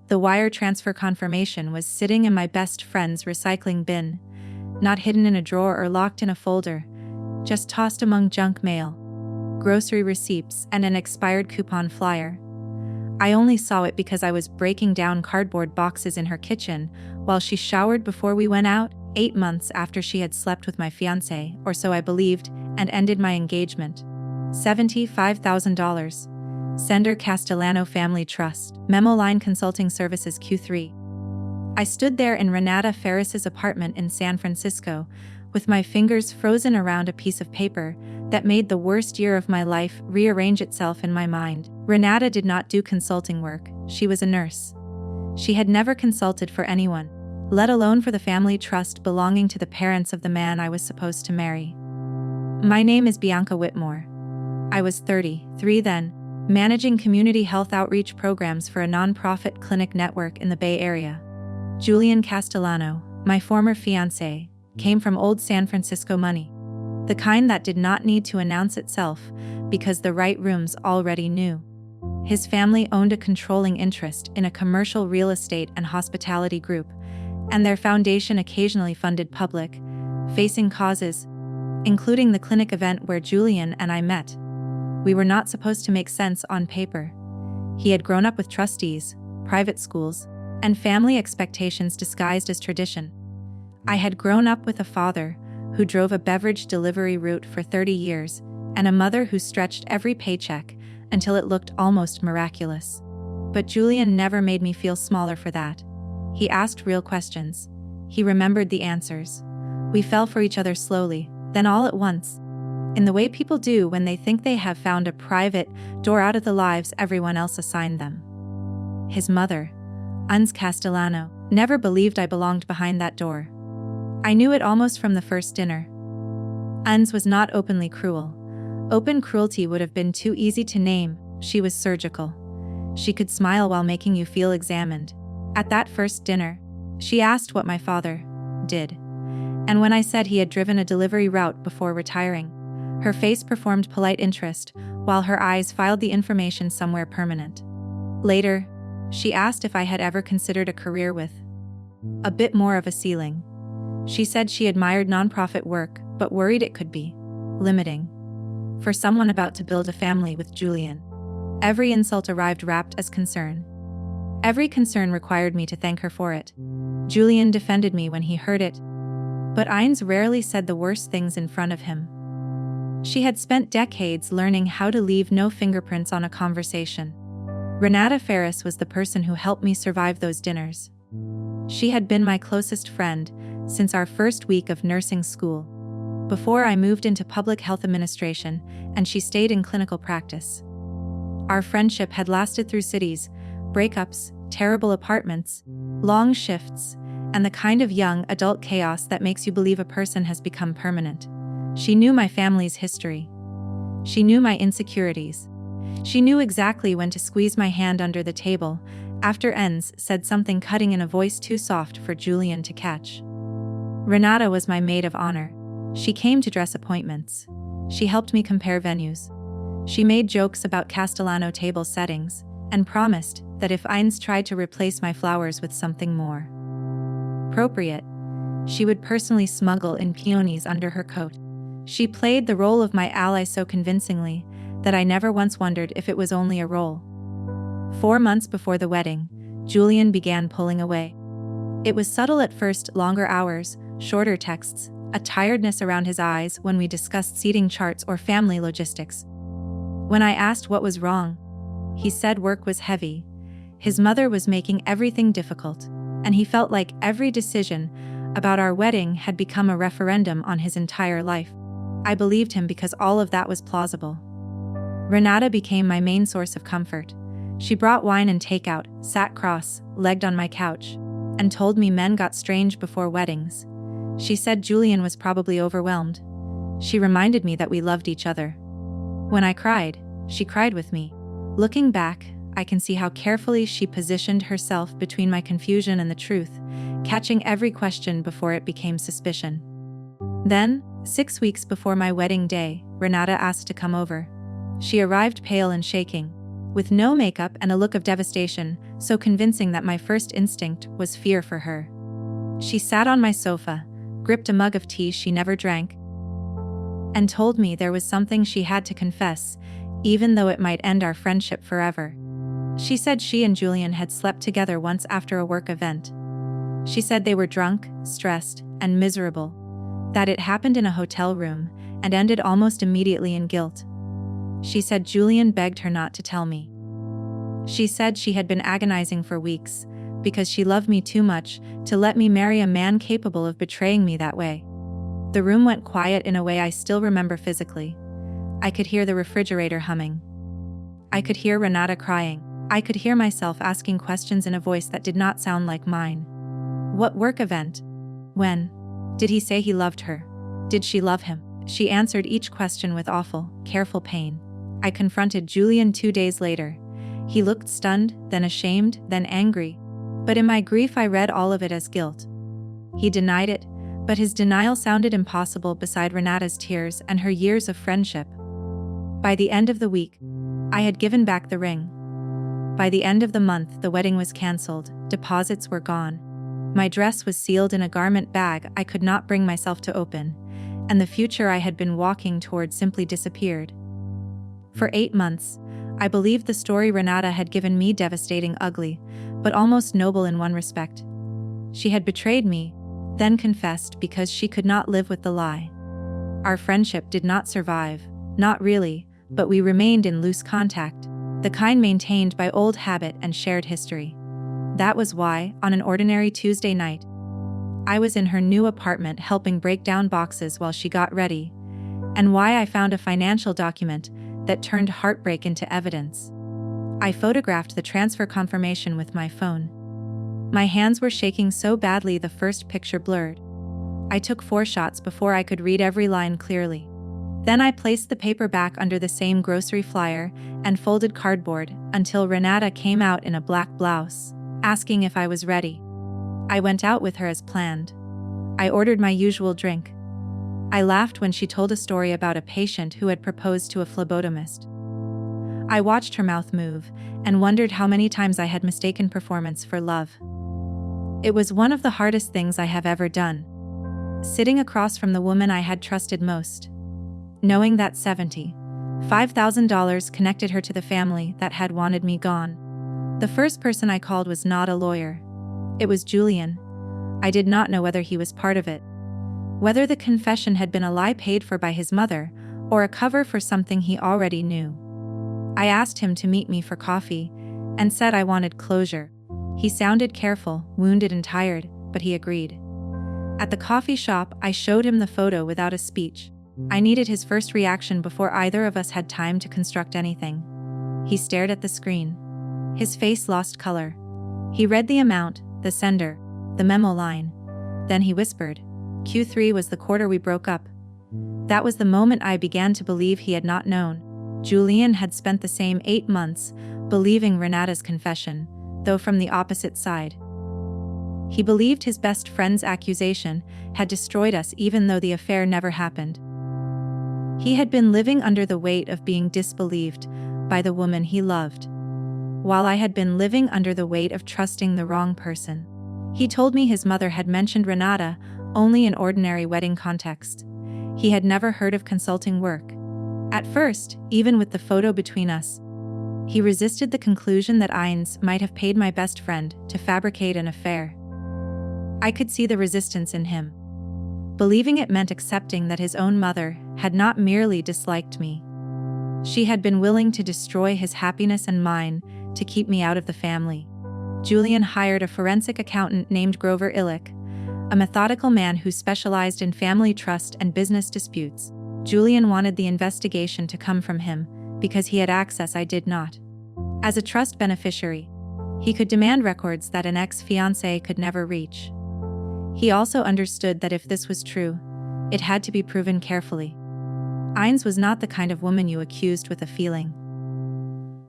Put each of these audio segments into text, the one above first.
The wire transfer confirmation was sitting in my best friend's recycling bin, not hidden in a drawer or locked in a folder, just tossed among junk mail, grocery receipts, and an expired coupon flyer. I only saw it because I was breaking down cardboard boxes in her kitchen while she showered before we went out, 8 months after she had slept with my fiancé, or so I believed, and ended my engagement. $75,000. Sender Castellano Family Trust. Memo Line Consulting Services Q3. I stood there in Renata Ferris's apartment in San Francisco, with my fingers frozen around a piece of paper that made the worst year of my life rearrange itself in my mind. Renata did not do consulting work. She was a nurse. She had never consulted for anyone, let alone for the family trust belonging to the parents of the man I was supposed to marry. My name is Bianca Whitmore. I was 33 then, managing community health outreach programs for a nonprofit clinic network in the Bay Area. Julian Castellano, my former fiancé, came from old San Francisco money. The kind that did not need to announce itself because the right rooms already knew. His family owned a controlling interest in a commercial real estate and hospitality group, and their foundation occasionally funded public-facing causes, including the clinic event where Julian and I met. We were not supposed to make sense on paper. He had grown up with trustees, private schools, and family expectations disguised as tradition. I had grown up with a father who drove a beverage delivery route for 30 years and a mother who stretched every paycheck until it looked almost miraculous. But Julian never made me feel smaller for that. He asked real questions. He remembered the answers. We fell for each other slowly, then all at once, in the way people do when they think they have found a private door out of the lives everyone else assigned them. His mother, Uns Castellano, never believed I belonged behind that door. I knew it almost from the first dinner. Uns was not openly cruel. Open cruelty would have been too easy to name. She was surgical. She could smile while making you feel examined. At that first dinner, she asked what my father did. And when I said he had driven a delivery route before retiring, her face performed polite interest, while her eyes filed the information somewhere permanent. Later, she asked if I had ever considered a career with a bit more of a ceiling. She said she admired nonprofit work, but worried it could be limiting for someone about to build a family with Julian. Every insult arrived wrapped as concern. Every concern required me to thank her for it. Julian defended me when he heard it, but Ines rarely said the worst things in front of him. She had spent decades learning how to leave no fingerprints on a conversation. Renata Ferris was the person who helped me survive those dinners. She had been my closest friend since our first week of nursing school, before I moved into public health administration, and she stayed in clinical practice. Our friendship had lasted through cities, breakups, terrible apartments, long shifts, and the kind of young adult chaos that makes you believe a person has become permanent. She knew my family's history. She knew my insecurities. She knew exactly when to squeeze my hand under the table after Ens said something cutting in a voice too soft for Julian to catch. Renata was my maid of honor. She came to dress appointments. She helped me compare venues. She made jokes about Castellano table settings and promised that if Ines tried to replace my flowers with something more appropriate, she would personally smuggle in peonies under her coat. She played the role of my ally so convincingly that I never once wondered if it was only a role. 4 months before the wedding, Julian began pulling away. It was subtle at first: longer hours, shorter texts, a tiredness around his eyes when we discussed seating charts or family logistics. When I asked what was wrong, he said work was heavy. His mother was making everything difficult, and he felt like every decision about our wedding had become a referendum on his entire life. I believed him because all of that was plausible. Renata became my main source of comfort. She brought wine and takeout, sat cross-legged on my couch, and told me men got strange before weddings. She said Julian was probably overwhelmed. She reminded me that we loved each other. When I cried, she cried with me. Looking back, I can see how carefully she positioned herself between my confusion and the truth, catching every question before it became suspicion. Then, 6 weeks before my wedding day, Renata asked to come over. She arrived pale and shaking, with no makeup and a look of devastation so convincing that my first instinct was fear for her. She sat on my sofa, gripped a mug of tea she never drank, and told me there was something she had to confess, even though it might end our friendship forever. She said she and Julian had slept together once after a work event. She said they were drunk, stressed, and miserable, that it happened in a hotel room and ended almost immediately in guilt. She said Julian begged her not to tell me. She said she had been agonizing for weeks because she loved me too much to let me marry a man capable of betraying me that way. The room went quiet in a way I still remember physically. I could hear the refrigerator humming. I could hear Renata crying. I could hear myself asking questions in a voice that did not sound like mine. What work event? When? Did he say he loved her? Did she love him? She answered each question with awful, careful pain. I confronted Julian 2 days later. He looked stunned, then ashamed, then angry. But in my grief I read all of it as guilt. He denied it, but his denial sounded impossible beside Renata's tears and her years of friendship. By the end of the week, I had given back the ring. By the end of the month, the wedding was cancelled, deposits were gone. My dress was sealed in a garment bag I could not bring myself to open, and the future I had been walking toward simply disappeared. For 8 months, I believed the story Renata had given me devastating, ugly, but almost noble in one respect. She had betrayed me, then confessed because she could not live with the lie. Our friendship did not survive, not really, but we remained in loose contact, the kind maintained by old habit and shared history. That was why, on an ordinary Tuesday night, I was in her new apartment helping break down boxes while she got ready, and why I found a financial document that turned heartbreak into evidence. I photographed the transfer confirmation with my phone. My hands were shaking so badly the first picture blurred. I took 4 shots before I could read every line clearly. Then I placed the paper back under the same grocery flyer and folded cardboard until Renata came out in a black blouse, asking if I was ready. I went out with her as planned. I ordered my usual drink. I laughed when she told a story about a patient who had proposed to a phlebotomist. I watched her mouth move and wondered how many times I had mistaken performance for love. It was one of the hardest things I have ever done. Sitting across from the woman I had trusted most, knowing that $75,000 connected her to the family that had wanted me gone. The first person I called was not a lawyer. It was Julian. I did not know whether he was part of it, whether the confession had been a lie paid for by his mother or a cover for something he already knew. I asked him to meet me for coffee and said I wanted closure. He sounded careful, wounded and tired, but he agreed. At the coffee shop, I showed him the photo without a speech. I needed his first reaction before either of us had time to construct anything. He stared at the screen. His face lost color. He read the amount, the sender, the memo line. Then he whispered, Q3 was the quarter we broke up. That was the moment I began to believe he had not known. Julian had spent the same 8 months believing Renata's confession, though from the opposite side. He believed his best friend's accusation had destroyed us even though the affair never happened. He had been living under the weight of being disbelieved by the woman he loved, while I had been living under the weight of trusting the wrong person. He told me his mother had mentioned Renata only in ordinary wedding context. He had never heard of consulting work. At first, even with the photo between us, he resisted the conclusion that Ines might have paid my best friend to fabricate an affair. I could see the resistance in him. Believing it meant accepting that his own mother had not merely disliked me. She had been willing to destroy his happiness and mine to keep me out of the family. Julian hired a forensic accountant named Grover Illick, a methodical man who specialized in family trust and business disputes. Julian wanted the investigation to come from him because he had access I did not. As a trust beneficiary, he could demand records that an ex-fiancé could never reach. He also understood that if this was true, it had to be proven carefully. Ines was not the kind of woman you accused with a feeling.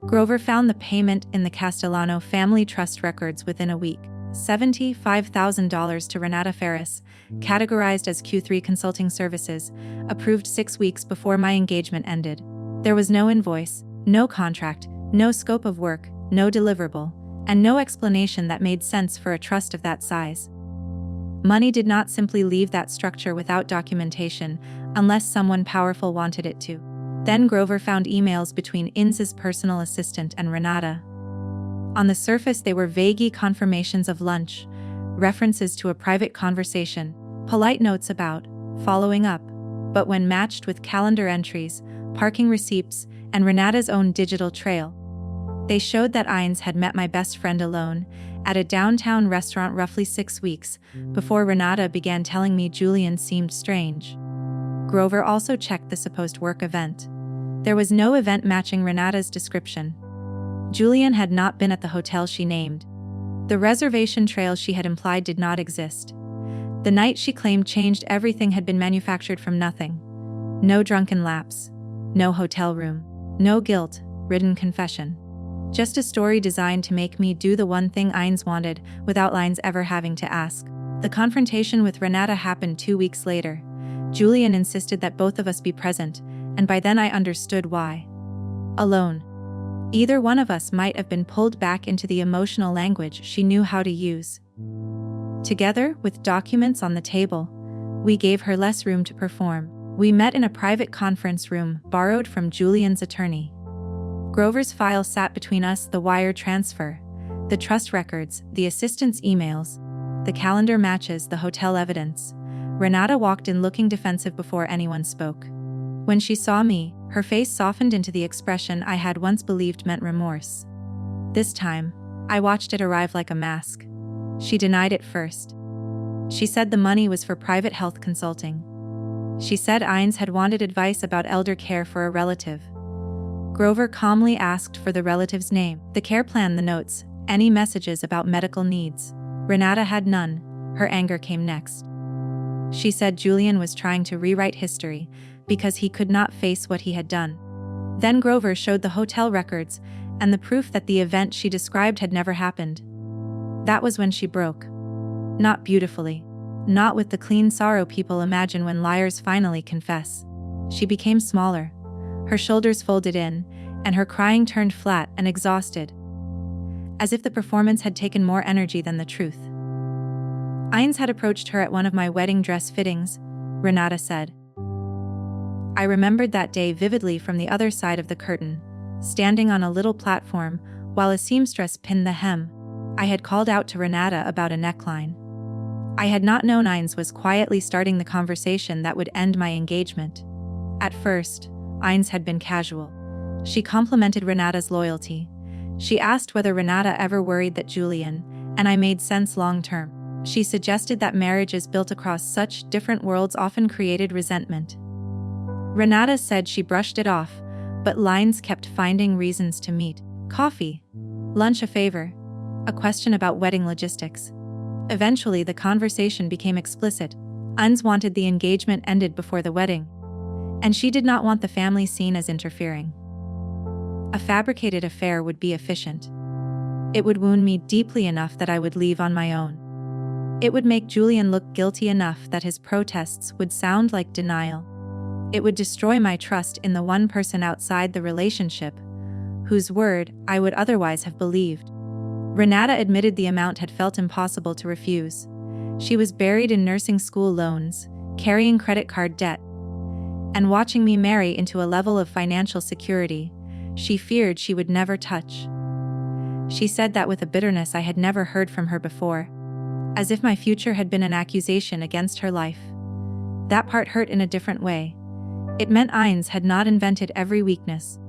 Grover found the payment in the Castellano family trust records within a week. $75,000 to Renata Ferris, categorized as Q3 consulting services, approved 6 weeks before my engagement ended. There was no invoice, no contract, no scope of work, no deliverable, and no explanation that made sense for a trust of that size. Money did not simply leave that structure without documentation, unless someone powerful wanted it to. Then Grover found emails between Ins's personal assistant and Renata. On the surface, they were vague confirmations of lunch, references to a private conversation, polite notes about following up, but when matched with calendar entries, parking receipts, and Renata's own digital trail, they showed that Ines had met my best friend alone at a downtown restaurant roughly 6 weeks before Renata began telling me Julian seemed strange. Grover also checked the supposed work event. There was no event matching Renata's description. Julian had not been at the hotel she named. The reservation trail she had implied did not exist. The night she claimed changed everything had been manufactured from nothing. No drunken lapse. No hotel room. No guilt-ridden confession. Just a story designed to make me do the one thing Ines wanted without Ines ever having to ask. The confrontation with Renata happened 2 weeks later. Julian insisted that both of us be present, and by then I understood why. Alone. Either one of us might have been pulled back into the emotional language she knew how to use. Together, with documents on the table, we gave her less room to perform. We met in a private conference room borrowed from Julian's attorney. Grover's file sat between us: the wire transfer, the trust records, the assistant's emails, the calendar matches, the hotel evidence. Renata walked in looking defensive before anyone spoke. When she saw me, her face softened into the expression I had once believed meant remorse. This time, I watched it arrive like a mask. She denied it first. She said the money was for private health consulting. She said Ines had wanted advice about elder care for a relative. Grover calmly asked for the relative's name, the care plan, the notes, any messages about medical needs. Renata had none. Her anger came next. She said Julian was trying to rewrite history because he could not face what he had done. Then Grover showed the hotel records and the proof that the event she described had never happened. That was when she broke. Not beautifully. Not with the clean sorrow people imagine when liars finally confess. She became smaller. Her shoulders folded in, and her crying turned flat and exhausted, as if the performance had taken more energy than the truth. Ines had approached her at one of my wedding dress fittings, Renata said. I remembered that day vividly from the other side of the curtain, standing on a little platform while a seamstress pinned the hem. I had called out to Renata about a neckline. I had not known Ines was quietly starting the conversation that would end my engagement. At first, Ines had been casual. She complimented Renata's loyalty. She asked whether Renata ever worried that Julian and I made sense long-term. She suggested that marriages built across such different worlds often created resentment. Renata said she brushed it off, but Ines kept finding reasons to meet. Coffee. Lunch, a favor. A question about wedding logistics. Eventually, the conversation became explicit. Ines wanted the engagement ended before the wedding, and she did not want the family seen as interfering. A fabricated affair would be efficient. It would wound me deeply enough that I would leave on my own. It would make Julian look guilty enough that his protests would sound like denial. It would destroy my trust in the one person outside the relationship, whose word I would otherwise have believed. Renata admitted the amount had felt impossible to refuse. She was buried in nursing school loans, carrying credit card debt, and watching me marry into a level of financial security she feared she would never touch. She said that with a bitterness I had never heard from her before, as if my future had been an accusation against her life. That part hurt in a different way. It meant Ines had not invented every weakness.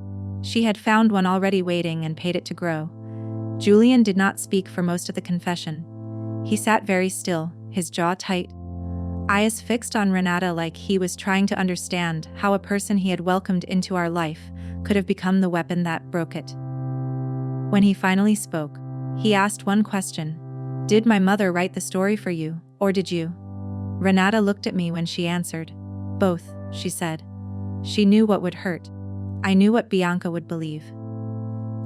She had found one already waiting and paid it to grow. Julian did not speak for most of the confession. He sat very still, his jaw tight, eyes fixed on Renata like he was trying to understand how a person he had welcomed into our life could have become the weapon that broke it. When he finally spoke, he asked one question. Did my mother write the story for you, or did you? Renata looked at me when she answered. Both, she said. She knew what would hurt. I knew what Bianca would believe.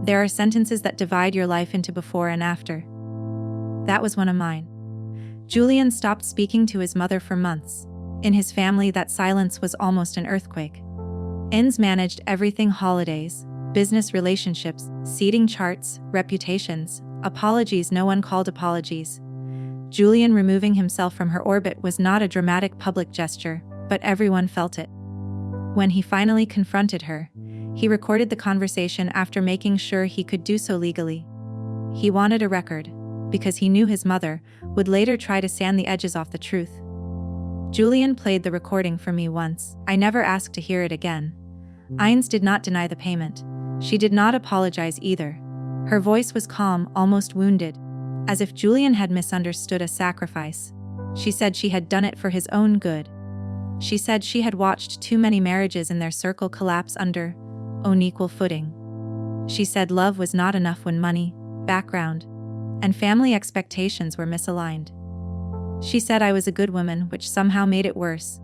There are sentences that divide your life into before and after. That was one of mine. Julian stopped speaking to his mother for months. In his family, that silence was almost an earthquake. Ines managed everything: holidays, business relationships, seating charts, reputations, Apologies, no one called apologies. Julian removing himself from her orbit was not a dramatic public gesture, but everyone felt it. When he finally confronted her, he recorded the conversation after making sure he could do so legally. He wanted a record, because he knew his mother would later try to sand the edges off the truth. Julian played the recording for me once. I never asked to hear it again. Ines did not deny the payment. She did not apologize either. Her voice was calm, almost wounded, as if Julian had misunderstood a sacrifice. She said she had done it for his own good. She said she had watched too many marriages in their circle collapse under unequal footing. She said love was not enough when money, background, and family expectations were misaligned. She said I was a good woman, which somehow made it worse,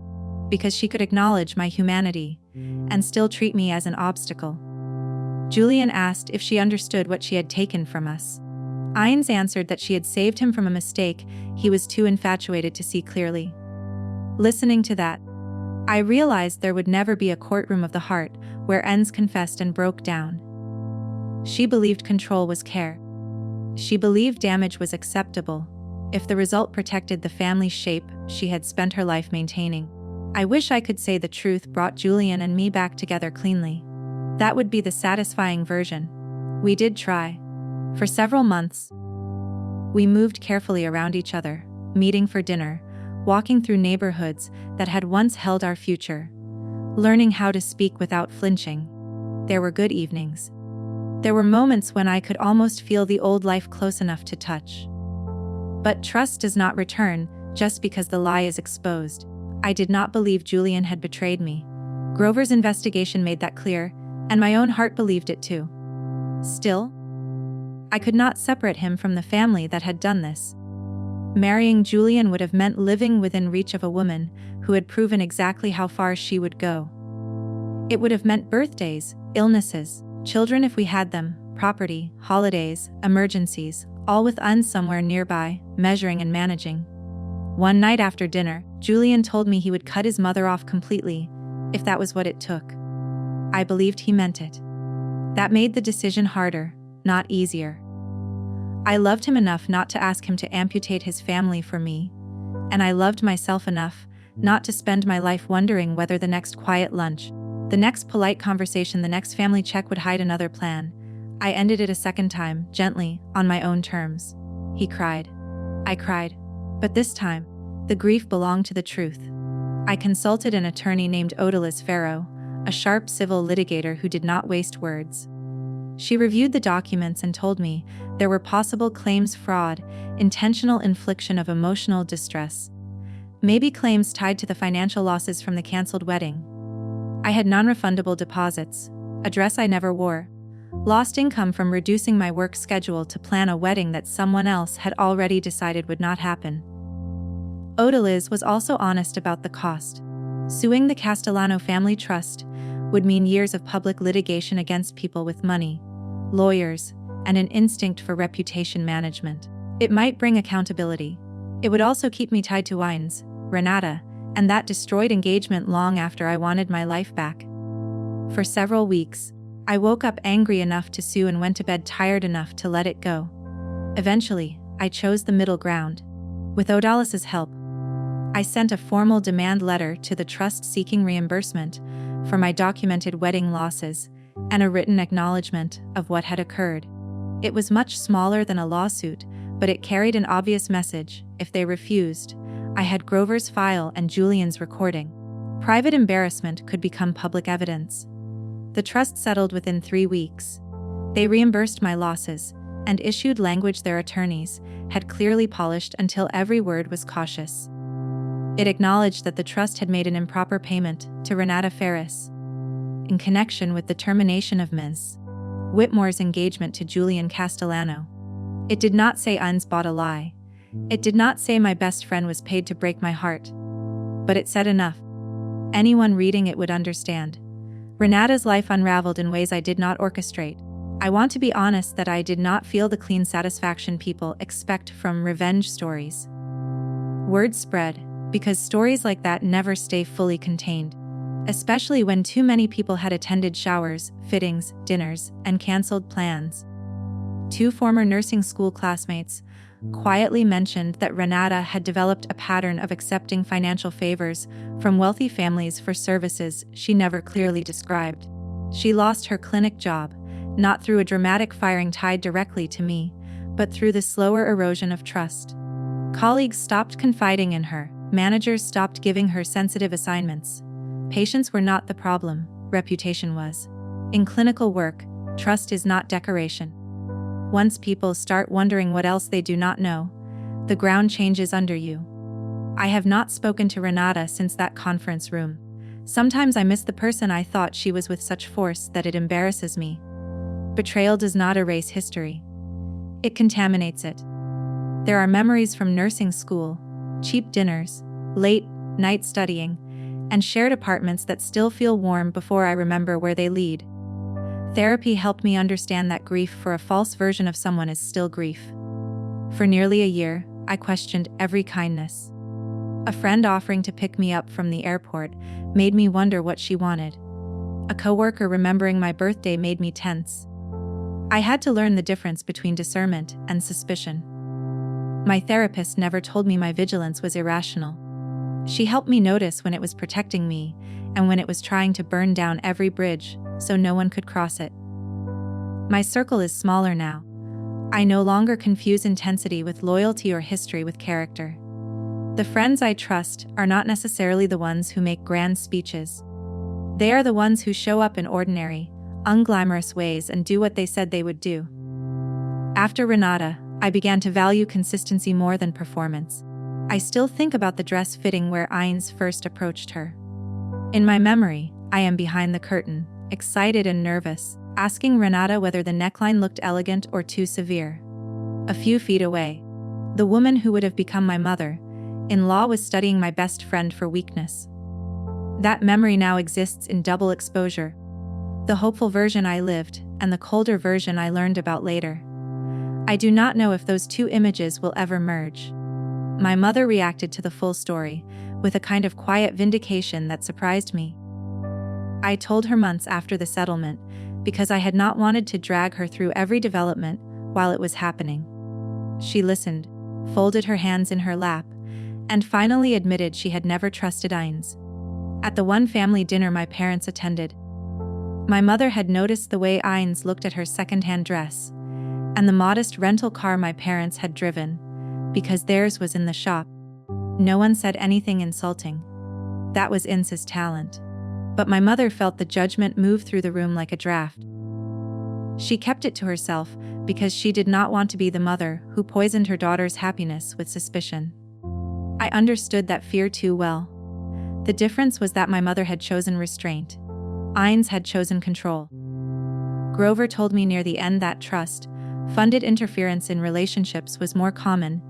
because she could acknowledge my humanity and still treat me as an obstacle. Julian asked if she understood what she had taken from us. Ines answered that she had saved him from a mistake he was too infatuated to see clearly. Listening to that, I realized there would never be a courtroom of the heart where ends confessed and broke down. She believed control was care. She believed damage was acceptable, if the result protected the family shape she had spent her life maintaining. I wish I could say the truth brought Julian and me back together cleanly. That would be the satisfying version. We did try. For several months, we moved carefully around each other, meeting for dinner, walking through neighborhoods that had once held our future, learning how to speak without flinching. There were good evenings. There were moments when I could almost feel the old life close enough to touch. But trust does not return just because the lie is exposed. I did not believe Julian had betrayed me. Grover's investigation made that clear, and my own heart believed it too. Still, I could not separate him from the family that had done this. Marrying Julian would have meant living within reach of a woman who had proven exactly how far she would go. It would have meant birthdays, illnesses, children if we had them, property, holidays, emergencies, all with Uns somewhere nearby, measuring and managing. One night after dinner, Julian told me he would cut his mother off completely, if that was what it took. I believed he meant it. That made the decision harder, not easier. I loved him enough not to ask him to amputate his family for me, and I loved myself enough not to spend my life wondering whether the next quiet lunch, the next polite conversation, the next family check would hide another plan. I ended it a second time, gently, on my own terms. He cried. I cried. But this time, the grief belonged to the truth. I consulted an attorney named Odalis Farrow, a sharp civil litigator who did not waste words. She reviewed the documents and told me there were possible claims fraud, intentional infliction of emotional distress, maybe claims tied to the financial losses from the canceled wedding. I had non-refundable deposits, a dress I never wore, lost income from reducing my work schedule to plan a wedding that someone else had already decided would not happen. Odalis was also honest about the cost. Suing the Castellano family trust would mean years of public litigation against people with money, lawyers, and an instinct for reputation management. It might bring accountability. It would also keep me tied to Ines, Renata, and that destroyed engagement long after I wanted my life back. For several weeks, I woke up angry enough to sue and went to bed tired enough to let it go. Eventually, I chose the middle ground. With Odalis's help, I sent a formal demand letter to the trust seeking reimbursement for my documented wedding losses and a written acknowledgement of what had occurred. It was much smaller than a lawsuit, but it carried an obvious message. If they refused, I had Grover's file and Julian's recording. Private embarrassment could become public evidence. The trust settled within 3 weeks. They reimbursed my losses and issued language their attorneys had clearly polished until every word was cautious. It acknowledged that the trust had made an improper payment to Renata Ferris in connection with the termination of Ms. Whitmore's engagement to Julian Castellano. It did not say Uns bought a lie. It did not say my best friend was paid to break my heart. But it said enough. Anyone reading it would understand. Renata's life unraveled in ways I did not orchestrate. I want to be honest that I did not feel the clean satisfaction people expect from revenge stories. Word spread, because stories like that never stay fully contained, especially when too many people had attended showers, fittings, dinners, and canceled plans. Two former nursing school classmates quietly mentioned that Renata had developed a pattern of accepting financial favors from wealthy families for services she never clearly described. She lost her clinic job, not through a dramatic firing tied directly to me, but through the slower erosion of trust. Colleagues stopped confiding in her, managers stopped giving her sensitive assignments. Patients were not the problem, reputation was. In clinical work, trust is not decoration. Once people start wondering what else they do not know, the ground changes under you. I have not spoken to Renata since that conference room. Sometimes I miss the person I thought she was with such force that it embarrasses me. Betrayal does not erase history. It contaminates it. There are memories from nursing school, cheap dinners, late night studying, and shared apartments that still feel warm before I remember where they lead. Therapy helped me understand that grief for a false version of someone is still grief. For nearly a year, I questioned every kindness. A friend offering to pick me up from the airport made me wonder what she wanted. A coworker remembering my birthday made me tense. I had to learn the difference between discernment and suspicion. My therapist never told me my vigilance was irrational. She helped me notice when it was protecting me and when it was trying to burn down every bridge so no one could cross it. My circle is smaller now. I no longer confuse intensity with loyalty or history with character. The friends I trust are not necessarily the ones who make grand speeches. They are the ones who show up in ordinary, unglamorous ways and do what they said they would do. After Renata, I began to value consistency more than performance. I still think about the dress fitting where Ines first approached her. In my memory, I am behind the curtain, excited and nervous, asking Renata whether the neckline looked elegant or too severe. A few feet away, the woman who would have become my mother-in-law was studying my best friend for weakness. That memory now exists in double exposure. The hopeful version I lived, and the colder version I learned about later. I do not know if those two images will ever merge. My mother reacted to the full story, with a kind of quiet vindication that surprised me. I told her months after the settlement, because I had not wanted to drag her through every development while it was happening. She listened, folded her hands in her lap, and finally admitted she had never trusted Ines. At the one family dinner my parents attended, my mother had noticed the way Ines looked at her second-hand dress, and the modest rental car my parents had driven, because theirs was in the shop. No one said anything insulting. That was Ines's talent. But my mother felt the judgment move through the room like a draft. She kept it to herself because she did not want to be the mother who poisoned her daughter's happiness with suspicion. I understood that fear too well. The difference was that my mother had chosen restraint. Ines had chosen control. Grover told me near the end that trust-funded interference in relationships was more common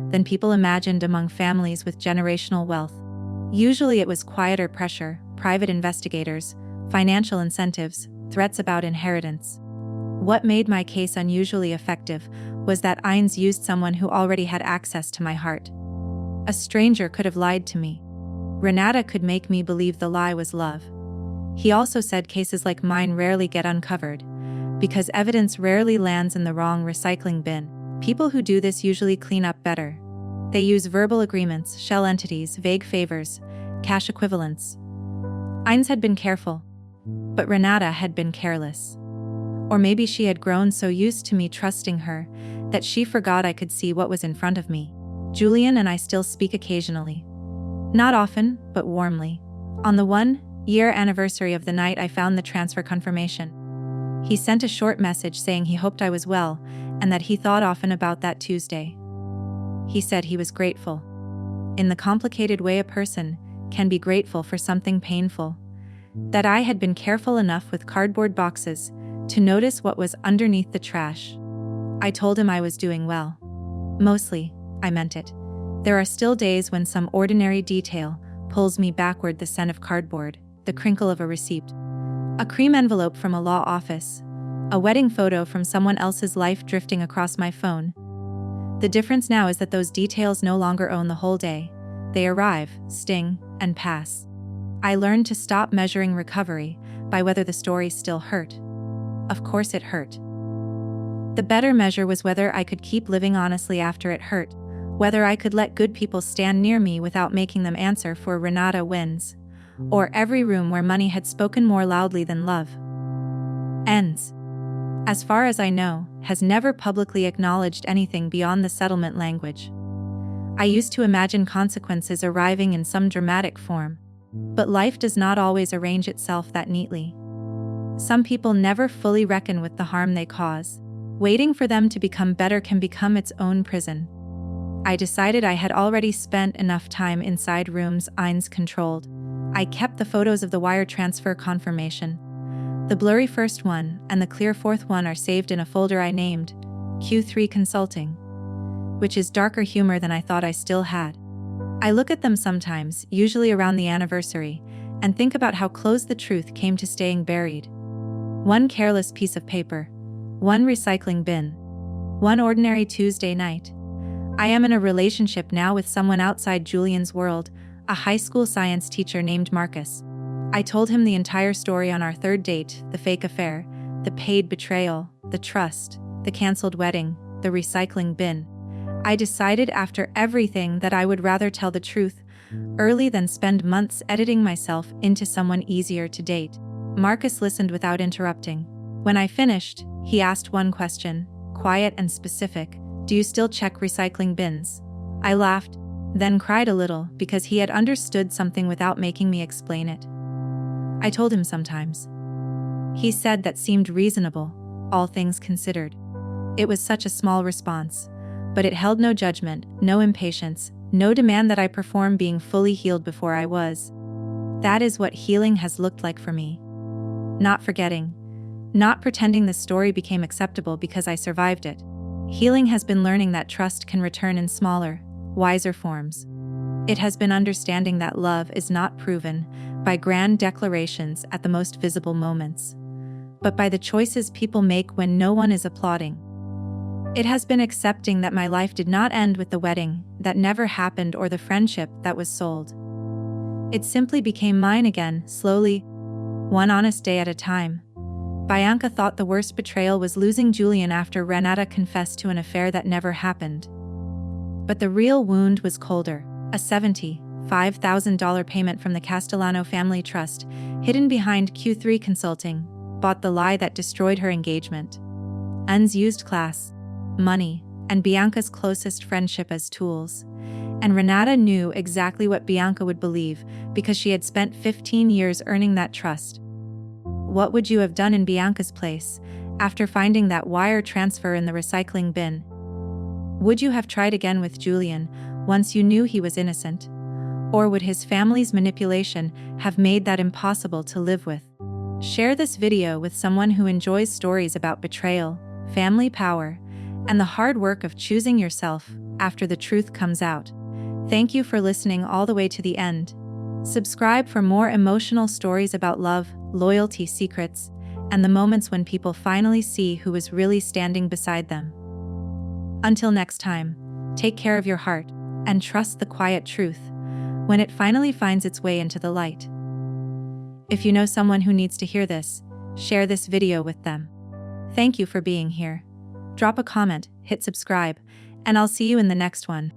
than people imagined among families with generational wealth. Usually it was quieter pressure, private investigators, financial incentives, threats about inheritance. What made my case unusually effective was that Ines used someone who already had access to my heart. A stranger could have lied to me. Renata could make me believe the lie was love. He also said cases like mine rarely get uncovered, because evidence rarely lands in the wrong recycling bin. People who do this usually clean up better. They use verbal agreements, shell entities, vague favors, cash equivalents. Ines had been careful, but Renata had been careless. Or maybe she had grown so used to me trusting her that she forgot I could see what was in front of me. Julian and I still speak occasionally. Not often, but warmly. On the 1-year anniversary of the night I found the transfer confirmation, he sent a short message saying he hoped I was well and that he thought often about that Tuesday. He said he was grateful. In the complicated way a person can be grateful for something painful. That I had been careful enough with cardboard boxes to notice what was underneath the trash. I told him I was doing well. Mostly, I meant it. There are still days when some ordinary detail pulls me backward: the scent of cardboard, the crinkle of a receipt, a cream envelope from a law office, a wedding photo from someone else's life drifting across my phone. The difference now is that those details no longer own the whole day. They arrive, sting, and pass. I learned to stop measuring recovery by whether the story still hurt. Of course it hurt. The better measure was whether I could keep living honestly after it hurt, whether I could let good people stand near me without making them answer for Renata wins, or every room where money had spoken more loudly than love. Ends. As far as I know, has never publicly acknowledged anything beyond the settlement language. I used to imagine consequences arriving in some dramatic form, but life does not always arrange itself that neatly. Some people never fully reckon with the harm they cause. Waiting for them to become better can become its own prison. I decided I had already spent enough time inside rooms Eins controlled. I kept the photos of the wire transfer confirmation. The blurry first one and the clear fourth one are saved in a folder I named Q3 Consulting, which is darker humor than I thought I still had. I look at them sometimes, usually around the anniversary, and think about how close the truth came to staying buried. One careless piece of paper, one recycling bin, one ordinary Tuesday night. I am in a relationship now with someone outside Julian's world, a high school science teacher named Marcus. I told him the entire story on our third date, the fake affair, the paid betrayal, the trust, the canceled wedding, the recycling bin. I decided after everything that I would rather tell the truth early than spend months editing myself into someone easier to date. Marcus listened without interrupting. When I finished, he asked one question, quiet and specific. Do you still check recycling bins? I laughed, then cried a little because he had understood something without making me explain it. I told him sometimes. He said that seemed reasonable, all things considered. It was such a small response, but it held no judgment, no impatience, no demand that I perform being fully healed before I was. That is what healing has looked like for me. Not forgetting, not pretending the story became acceptable because I survived it. Healing has been learning that trust can return in smaller, wiser forms. It has been understanding that love is not proven by grand declarations at the most visible moments, but by the choices people make when no one is applauding. It has been accepting that my life did not end with the wedding that never happened or the friendship that was sold. It simply became mine again, slowly, one honest day at a time. Bianca thought the worst betrayal was losing Julian after Renata confessed to an affair that never happened. But the real wound was colder. A $75,000 payment from the Castellano family trust, hidden behind Q3 Consulting, bought the lie that destroyed her engagement. Un's used class, money, and Bianca's closest friendship as tools. And Renata knew exactly what Bianca would believe because she had spent 15 years earning that trust. What would you have done in Bianca's place after finding that wire transfer in the recycling bin? Would you have tried again with Julian once you knew he was innocent? Or would his family's manipulation have made that impossible to live with? Share this video with someone who enjoys stories about betrayal, family power, and the hard work of choosing yourself after the truth comes out. Thank you for listening all the way to the end. Subscribe for more emotional stories about love, loyalty secrets, and the moments when people finally see who is really standing beside them. Until next time, take care of your heart and trust the quiet truth when it finally finds its way into the light. If you know someone who needs to hear this, share this video with them. Thank you for being here. Drop a comment, hit subscribe, and I'll see you in the next one.